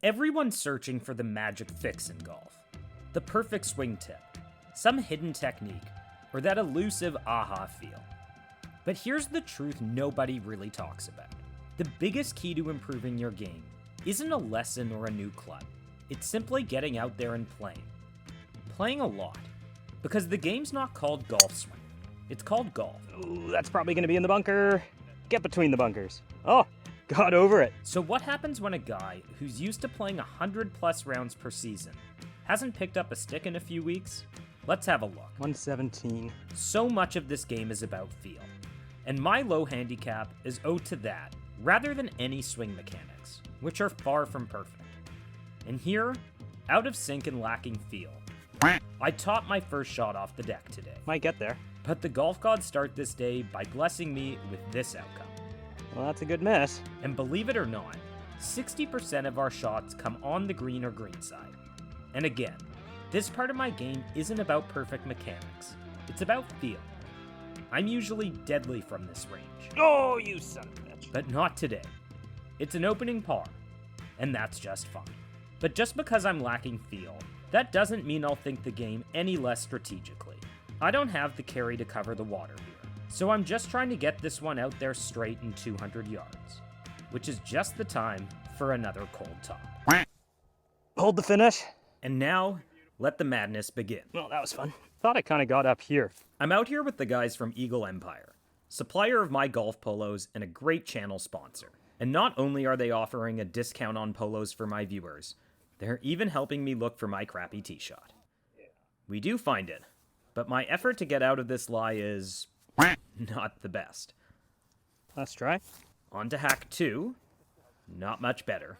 Everyone's searching for the magic fix in golf. The perfect swing tip, some hidden technique, or that elusive aha feel. But here's the truth nobody really talks about. The biggest key to improving your game isn't a lesson or a new club. It's simply getting out there and playing. Playing a lot. Because the game's not called golf swing. It's called golf. Ooh, that's probably going to be in the bunker. Get between the bunkers. Oh, got over it. So what happens when a guy who's used to playing 100 plus rounds per season hasn't picked up a stick in a few weeks? Let's have a look. 117. So much of this game is about feel. And my low handicap is owed to that, rather than any swing mechanics, which are far from perfect. And here, out of sync and lacking feel, I topped my first shot off the deck today. Might get there. But the golf gods start this day by blessing me with this outcome. Well, that's a good miss. And believe it or not, 60% of our shots come on the green or green side. And again, this part of my game isn't about perfect mechanics. It's about feel. I'm usually deadly from this range. Oh, you son of a bitch. But not today. It's an opening par, and that's just fine. But just because I'm lacking feel, that doesn't mean I'll think the game any less strategically. I don't have the carry to cover the water here, so I'm just trying to get this one out there straight in 200 yards, which is just the time for another cold top. Hold the finish. And now, let the madness begin. Well, that was fun. Thought I kind of got up here. I'm out here with the guys from Eagle Empire, supplier of my golf polos and a great channel sponsor. And not only are they offering a discount on polos for my viewers, they're even helping me look for my crappy tee shot. We do find it, but my effort to get out of this lie is not the best. Let's try. On to hack 2. Not much better.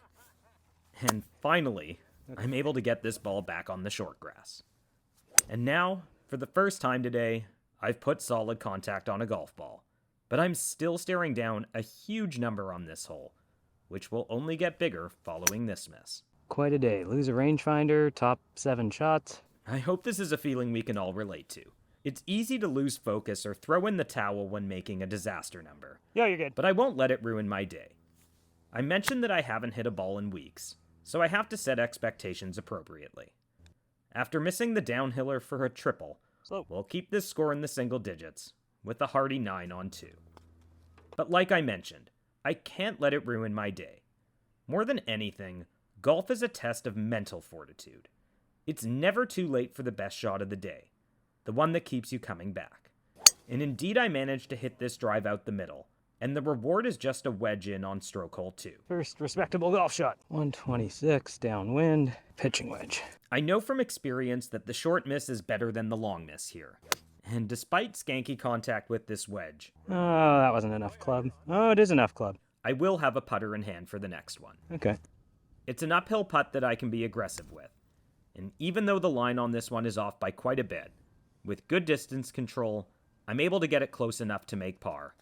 And finally, I'm able to get this ball back on the short grass. And now, for the first time today, I've put solid contact on a golf ball. But I'm still staring down a huge number on this hole, which will only get bigger following this miss. Quite a day. Lose a rangefinder, top 7 shots. I hope this is a feeling we can all relate to. It's easy to lose focus or throw in the towel when making a disaster number. Yeah, you're good. But I won't let it ruin my day. I mentioned that I haven't hit a ball in weeks, so I have to set expectations appropriately. After missing the downhiller for a triple, we'll keep this score in the single digits, with a hearty 9 on 2. But like I mentioned, I can't let it ruin my day. More than anything, golf is a test of mental fortitude. It's never too late for the best shot of the day, the one that keeps you coming back. And indeed I managed to hit this drive out the middle, and the reward is just a wedge in on stroke hole 2. First respectable golf shot. 126, downwind, pitching wedge. I know from experience that the short miss is better than the long miss here. And despite skanky contact with this wedge, Oh, that wasn't enough club. Oh, it is enough club. I will have a putter in hand for the next one. Okay. It's an uphill putt that I can be aggressive with. And even though the line on this one is off by quite a bit, with good distance control, I'm able to get it close enough to make par.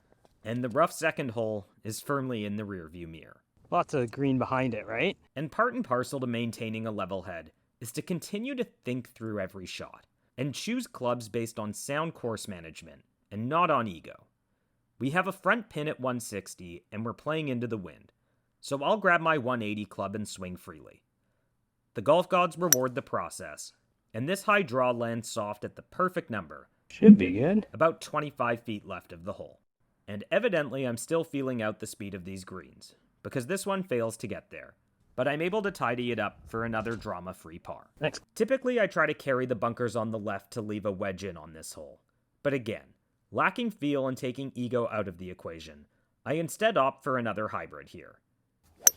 And the rough second hole is firmly in the rearview mirror. Lots of green behind it, right? And part and parcel to maintaining a level head is to continue to think through every shot, and choose clubs based on sound course management, and not on ego. We have a front pin at 160, and we're playing into the wind, so I'll grab my 180 club and swing freely. The golf gods reward the process, and this high draw lands soft at the perfect number. Should be good. About 25 feet left of the hole. And evidently I'm still feeling out the speed of these greens, because this one fails to get there. But I'm able to tidy it up for another drama-free par. Thanks. Typically I try to carry the bunkers on the left to leave a wedge in on this hole. But again, lacking feel and taking ego out of the equation, I instead opt for another hybrid here.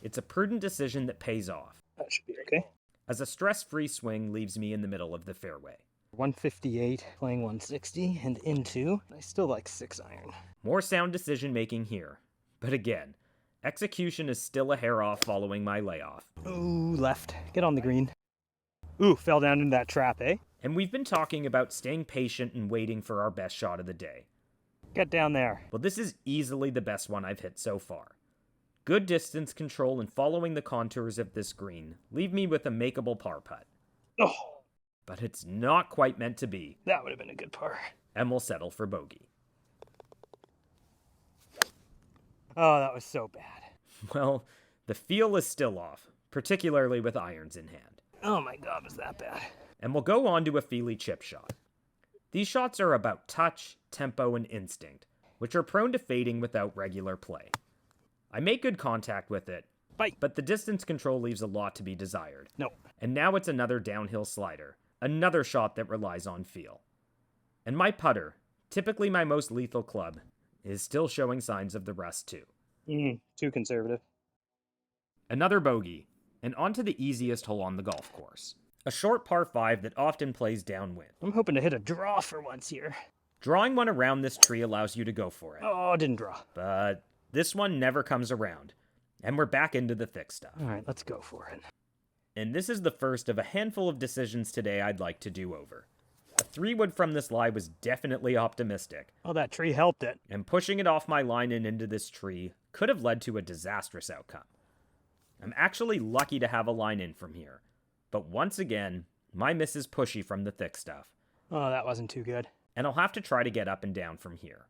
It's a prudent decision that pays off, That should be okay. as a stress-free swing leaves me in the middle of the fairway. 158, playing 160, and into. I still like 6 iron. More sound decision-making here. But again, execution is still a hair off following my layoff. Ooh, left. Get on the green. Ooh, fell down into that trap, eh? And we've been talking about staying patient and waiting for our best shot of the day. Get down there. Well, this is easily the best one I've hit so far. Good distance control and following the contours of this green leave me with a makeable par putt. Oh, But it's not quite meant to be, that would have been a good par. and we'll settle for bogey. Oh, that was so bad. Well, the feel is still off, particularly with irons in hand. Oh my god, was that bad? And we'll go on to a feely chip shot. These shots are about touch, tempo, and instinct, which are prone to fading without regular play. I make good contact with it, but the distance control leaves a lot to be desired. No. And now it's another downhill slider, another shot that relies on feel. And my putter, typically my most lethal club, is still showing signs of the rust too. Too conservative. Another bogey, and onto the easiest hole on the golf course. A short par 5 that often plays downwind. I'm hoping to hit a draw for once here. Drawing one around this tree allows you to go for it. Oh, didn't draw. But this one never comes around, and we're back into the thick stuff. Alright, let's go for it. And this is the first of a handful of decisions today I'd like to do over. A 3-wood from this lie was definitely optimistic. Oh, that tree helped it. And pushing it off my line and into this tree could have led to a disastrous outcome. I'm actually lucky to have a line in from here. But once again, my miss is pushy from the thick stuff. Oh, that wasn't too good. And I'll have to try to get up and down from here.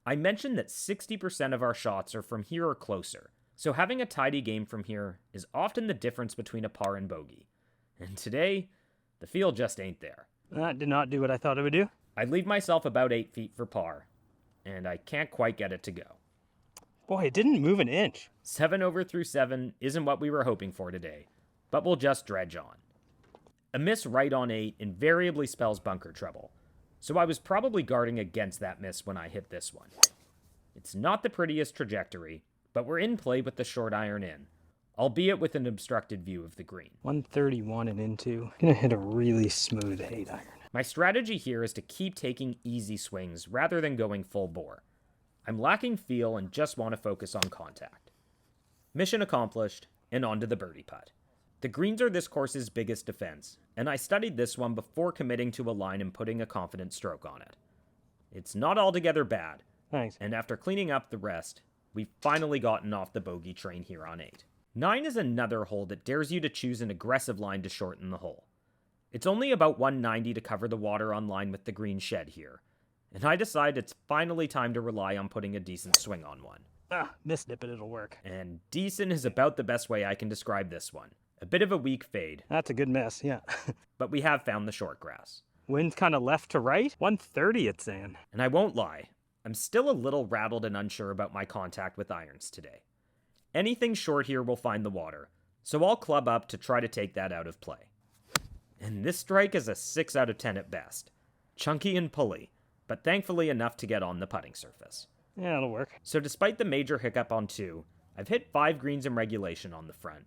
I mentioned that 60% of our shots are from here or closer, so having a tidy game from here is often the difference between a par and bogey. And today, the feel just ain't there. That did not do what I thought it would do. I'd leave myself about 8 feet for par, and I can't quite get it to go. Boy, it didn't move an inch. 7 over through 7 isn't what we were hoping for today, but we'll just dredge on. A miss right on 8 invariably spells bunker trouble, so I was probably guarding against that miss when I hit this one. It's not the prettiest trajectory, but we're in play with the short iron in, albeit with an obstructed view of the green. 131 and into. Gonna hit a really smooth 8 iron. My strategy here is to keep taking easy swings rather than going full bore. I'm lacking feel and just want to focus on contact. Mission accomplished, and on to the birdie putt. The greens are this course's biggest defense, and I studied this one before committing to a line and putting a confident stroke on it. It's not altogether bad, Thanks. and after cleaning up the rest, we've finally gotten off the bogey train here on 8. 9 is another hole that dares you to choose an aggressive line to shorten the hole. It's only about 190 to cover the water on line with the green shed here, and I decide it's finally time to rely on putting a decent swing on one. Missed it, but it'll work. And decent is about the best way I can describe this one. A bit of a weak fade. That's a good miss, yeah. But we have found the short grass. Wind's kind of left to right. 130 it's saying. And I won't lie, I'm still a little rattled and unsure about my contact with irons today. Anything short here will find the water, so I'll club up to try to take that out of play. And this strike is a 6 out of 10 at best. Chunky and pulley, but thankfully enough to get on the putting surface. Yeah, it'll work. So despite the major hiccup on 2, I've hit 5 greens in regulation on the front,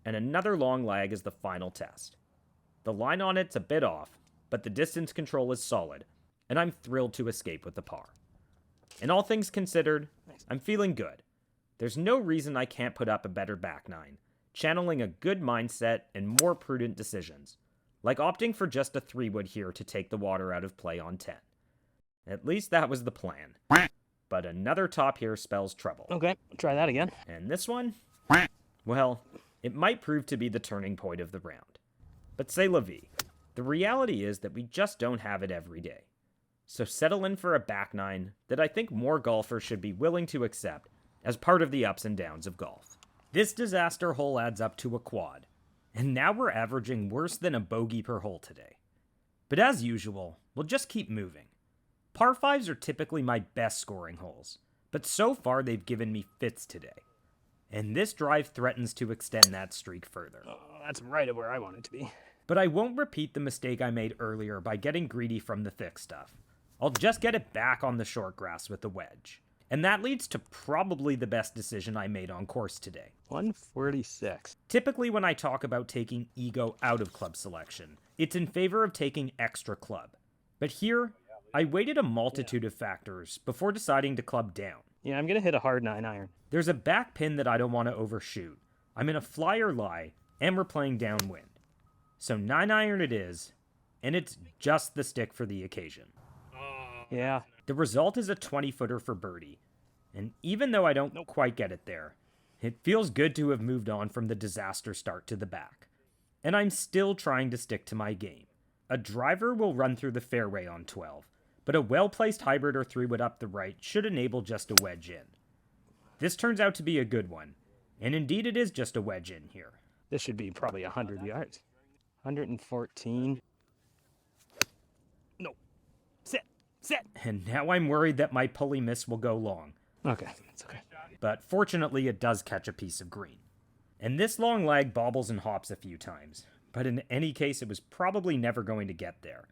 and another long lag is the final test. The line on it's a bit off, but the distance control is solid, and I'm thrilled to escape with the par. And all things considered, I'm feeling good. There's no reason I can't put up a better back nine, channeling a good mindset and more prudent decisions, like opting for just a 3-wood here to take the water out of play on 10. At least that was the plan. But another top here spells trouble. Okay, try that again. And this one? Well, it might prove to be the turning point of the round. But c'est la vie. The reality is that we just don't have it every day. So settle in for a back nine that I think more golfers should be willing to accept as part of the ups and downs of golf. This disaster hole adds up to a quad, and now we're averaging worse than a bogey per hole today. But as usual, we'll just keep moving. Par 5s are typically my best scoring holes, but so far they've given me fits today. And this drive threatens to extend that streak further. Oh, that's right where I want it to be. But I won't repeat the mistake I made earlier by getting greedy from the thick stuff. I'll just get it back on the short grass with the wedge. And that leads to probably the best decision I made on course today. 146. Typically when I talk about taking ego out of club selection, it's in favor of taking extra club. But here, I weighted a multitude of factors before deciding to club down. Yeah, I'm going to hit a hard 9 iron. There's a back pin that I don't want to overshoot. I'm in a flyer lie, and we're playing downwind. So 9 iron it is, and it's just the stick for the occasion. Yeah. The result is a 20-footer for birdie, and even though I don't quite get it there, it feels good to have moved on from the disaster start to the back. And I'm still trying to stick to my game. A driver will run through the fairway on 12, but a well-placed hybrid or 3-wood up the right should enable just a wedge in. This turns out to be a good one, and indeed it is just a wedge in here. This should be probably 100 yards. 114. No. Sit. And now I'm worried that my pulley miss will go long. Okay, it's okay. But fortunately it does catch a piece of green. And this long leg bobbles and hops a few times, but in any case it was probably never going to get there.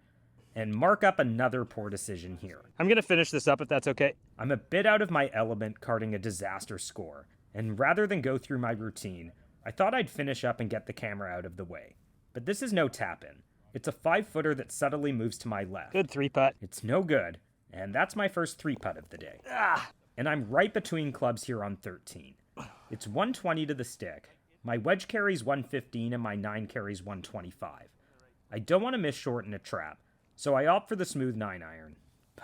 And mark up another poor decision here. I'm going to finish this up if that's okay. I'm a bit out of my element carding a disaster score, and rather than go through my routine, I thought I'd finish up and get the camera out of the way. But this is no tap-in. It's a 5-footer that subtly moves to my left. Good 3-putt. It's no good, and that's my first 3-putt of the day. And I'm right between clubs here on 13. It's 120 to the stick. My wedge carries 115 and my 9 carries 125. I don't want to miss short in a trap, so I opt for the smooth 9-iron.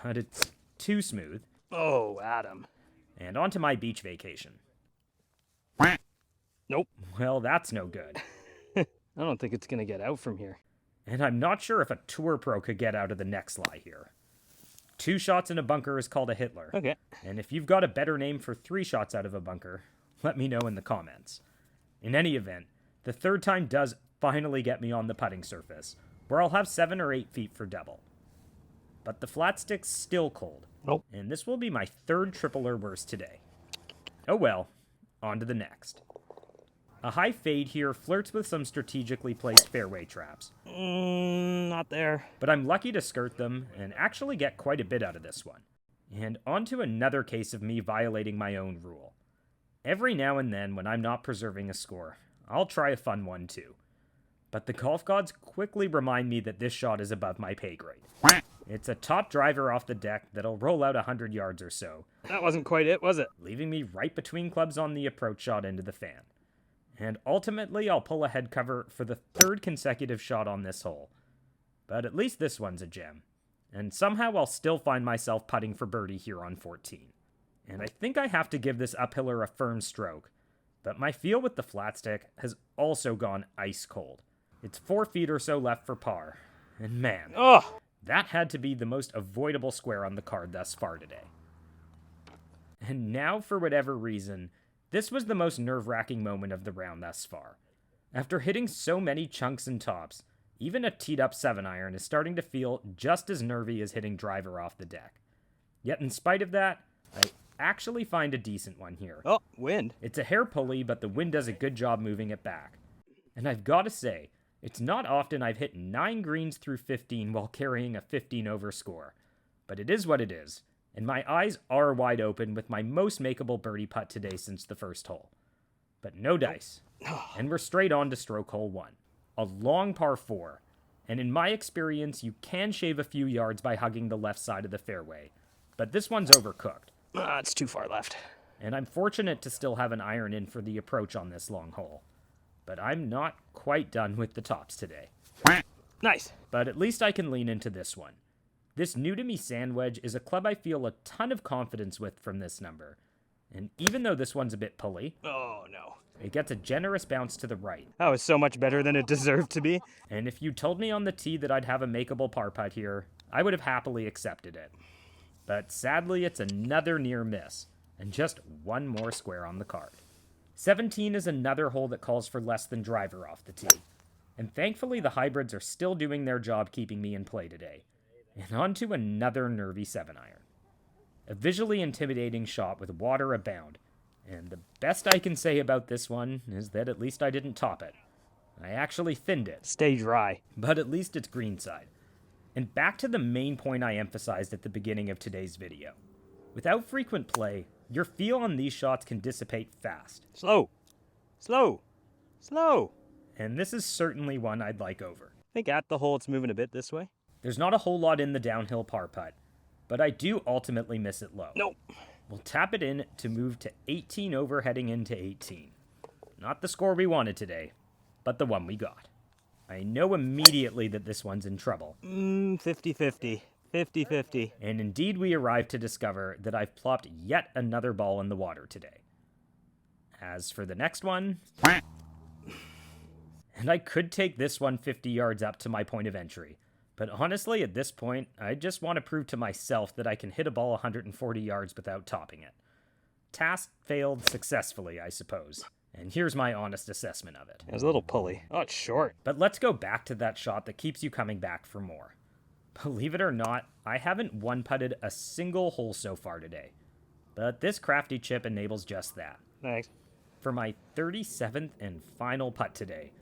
But it's too smooth. Oh, Adam. And on to my beach vacation. Nope. Well, that's no good. I don't think it's going to get out from here. And I'm not sure if a tour pro could get out of the next lie here. 2 shots in a bunker is called a Hitler. Okay. And if you've got a better name for 3 shots out of a bunker, let me know in the comments. In any event, the third time does finally get me on the putting surface, where I'll have 7 or 8 feet for double. But the flat stick's still cold. Nope. And this will be my 3rd triple or worse today. Oh well, on to the next. A high fade here flirts with some strategically placed fairway traps. Not there. But I'm lucky to skirt them and actually get quite a bit out of this one. And on to another case of me violating my own rule. Every now and then, when I'm not preserving a score, I'll try a fun one too. But the golf gods quickly remind me that this shot is above my pay grade. It's a top driver off the deck that'll roll out 100 yards or so. That wasn't quite it, was it? Leaving me right between clubs on the approach shot into the fan. And ultimately, I'll pull a head cover for the 3rd consecutive shot on this hole. But at least this one's a gem. And somehow I'll still find myself putting for birdie here on 14. And I think I have to give this uphiller a firm stroke. But my feel with the flat stick has also gone ice cold. It's 4 feet or so left for par. And man, that had to be the most avoidable square on the card thus far today. And now, for whatever reason, this was the most nerve-wracking moment of the round thus far. After hitting so many chunks and tops, even a teed-up 7-iron is starting to feel just as nervy as hitting driver off the deck. Yet in spite of that, I actually find a decent one here. Oh, wind. It's a hair pulley, but the wind does a good job moving it back. And I've got to say, it's not often I've hit 9 greens through 15 while carrying a 15 over score. But it is what it is. And my eyes are wide open with my most makeable birdie putt today since the first hole. But no dice. And we're straight on to stroke hole 1. A long par 4. And in my experience, you can shave a few yards by hugging the left side of the fairway. But this one's overcooked. It's too far left. And I'm fortunate to still have an iron in for the approach on this long hole. But I'm not quite done with the tops today. Nice. But at least I can lean into this one. This new-to-me sand wedge is a club I feel a ton of confidence with from this number. And even though this one's a bit pulley, Oh, no. it gets a generous bounce to the right. That was so much better than it deserved to be. And if you told me on the tee that I'd have a makeable par putt here, I would have happily accepted it. But sadly, it's another near miss, and just one more square on the card. 17 is another hole that calls for less than driver off the tee. And thankfully, the hybrids are still doing their job keeping me in play today. And on to another nervy 7-iron. A visually intimidating shot with water abound. And the best I can say about this one is that at least I didn't top it. I actually thinned it. Stay dry. But at least it's greenside. And back to the main point I emphasized at the beginning of today's video. Without frequent play, your feel on these shots can dissipate fast. Slow. Slow. Slow. And this is certainly one I'd like over. I think at the hole it's moving a bit this way. There's not a whole lot in the downhill par putt, but I do ultimately miss it low. Nope. We'll tap it in to move to 18 over heading into 18. Not the score we wanted today, but the one we got. I know immediately that this one's in trouble. 50-50. 50-50. And indeed we arrive to discover that I've plopped yet another ball in the water today. As for the next one... And I could take this one 50 yards up to my point of entry. But honestly, at this point, I just want to prove to myself that I can hit a ball 140 yards without topping it. Task failed successfully, I suppose. And here's my honest assessment of it. It was a little pulley. Oh, it's short. But let's go back to that shot that keeps you coming back for more. Believe it or not, I haven't one-putted a single hole so far today. But this crafty chip enables just that. Thanks. For my 37th and final putt today,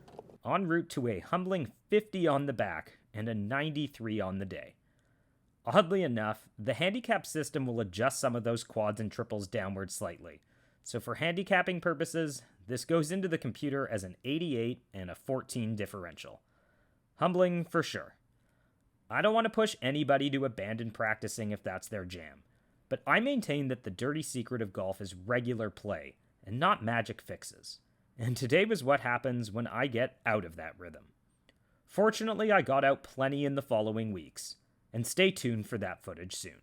en route to a humbling 50 on the back and a 93 on the day. Oddly enough, the handicap system will adjust some of those quads and triples downward slightly. So for handicapping purposes, this goes into the computer as an 88 and a 14 differential. Humbling for sure. I don't want to push anybody to abandon practicing if that's their jam, but I maintain that the dirty secret of golf is regular play and not magic fixes. And today was what happens when I get out of that rhythm. Fortunately, I got out plenty in the following weeks, and stay tuned for that footage soon.